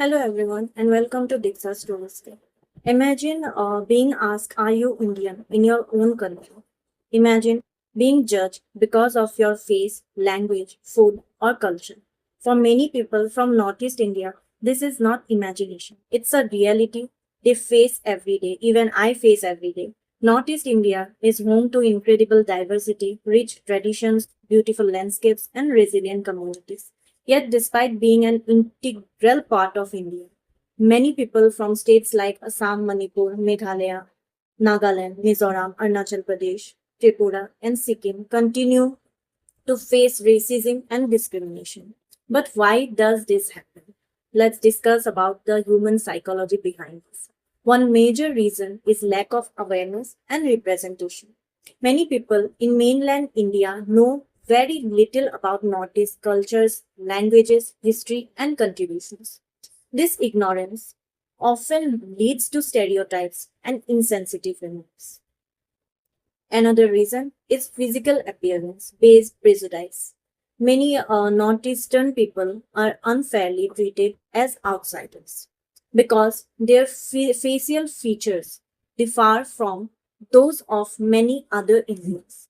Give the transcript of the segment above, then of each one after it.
Hello everyone and welcome to Diksha Stories. Imagine being asked, are you Indian in your own country? Imagine being judged because of your face, language, food, or culture. For many people from Northeast India, this is not imagination. It's a reality they face every day. Even I face every day. Northeast India is home to incredible diversity, rich traditions, beautiful landscapes, and resilient communities. Yet, despite being an integral part of India, many people from states like Assam, Manipur, Meghalaya, Nagaland, Mizoram, Arunachal Pradesh, Tripura, and Sikkim continue to face racism and discrimination. But why does this happen? Let's discuss about the human psychology behind this. One major reason is lack of awareness and representation. Many people in mainland India know very little about Northeast cultures, languages, history, and contributions. This ignorance often leads to stereotypes and insensitive remarks. Another reason is physical appearance based prejudice. Many Northeastern people are unfairly treated as outsiders because their facial features differ from those of many other Indians.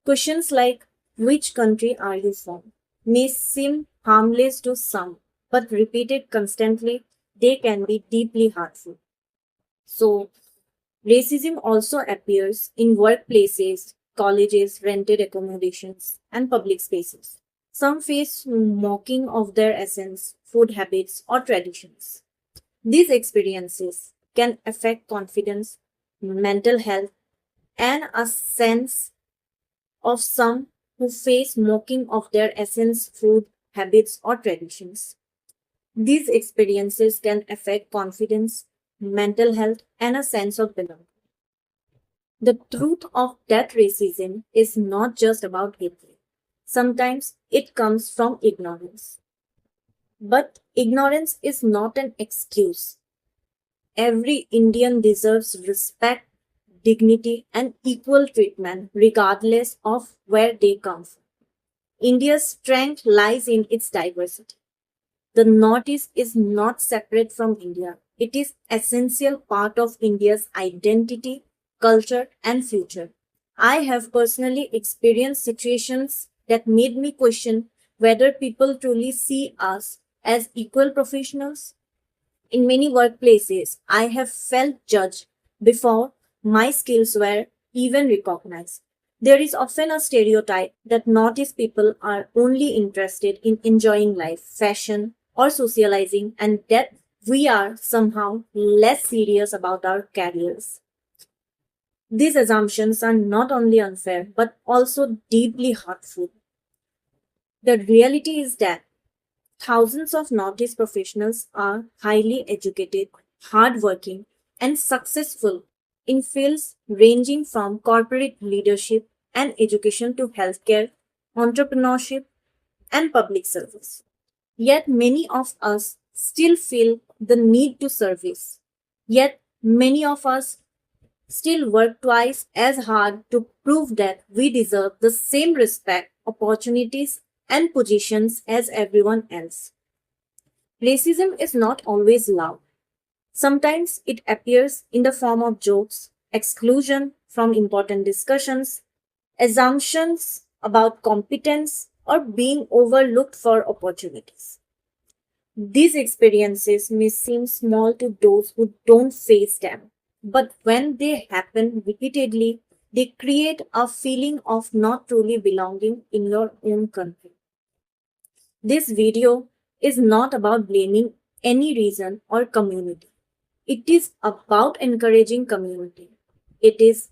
Questions like which country are you from may seem harmless to some, but repeated constantly, they can be deeply hurtful. So, racism also appears in workplaces, colleges, rented accommodations, and public spaces. Some face mocking of their essence, food habits, or traditions. These experiences can affect confidence, mental health, and a sense of some who face mocking of their essence, food, habits, or traditions. These experiences can affect confidence, mental health, and a sense of belonging. The truth of that racism is not just about hatred. Sometimes it comes from ignorance. But ignorance is not an excuse. Every Indian deserves respect, dignity, and equal treatment regardless of where they come from. India's strength lies in its diversity. The Northeast is not separate from India. It is essential part of India's identity, culture, and future. I have personally experienced situations that made me question whether people truly see us as equal professionals. In many workplaces, I have felt judged before my skills were even recognized. There is often a stereotype that Northeast people are only interested in enjoying life, fashion, or socializing, and that we are somehow less serious about our careers. These assumptions are not only unfair but also deeply hurtful. The reality is that thousands of Northeast professionals are highly educated, hardworking, and successful in fields ranging from corporate leadership and education to healthcare, entrepreneurship, and public service. Yet many of us still feel the need to service. Yet many of us still work twice as hard to prove that we deserve the same respect, opportunities, and positions as everyone else. Racism is not always loud. Sometimes it appears in the form of jokes, exclusion from important discussions, assumptions about competence, or being overlooked for opportunities. These experiences may seem small to those who don't face them, but when they happen repeatedly, they create a feeling of not truly belonging in your own country. This video is not about blaming any reason or community. It is about encouraging community. It is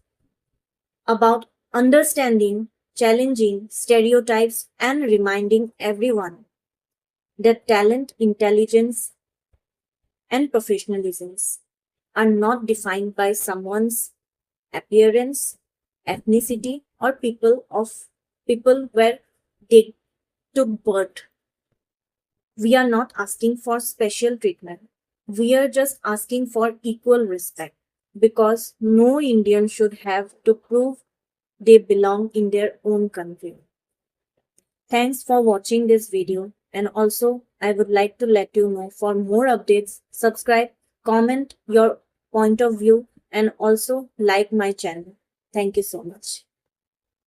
about understanding, challenging stereotypes, and reminding everyone that talent, intelligence, and professionalisms are not defined by someone's appearance, ethnicity, or people where they took birth. We are not asking for special treatment. We are just asking for equal respect because no Indian should have to prove they belong in their own country. Thanks for watching this video and also I would like to let you know. For more updates, subscribe, comment your point of view, and also like my channel. Thank you so much.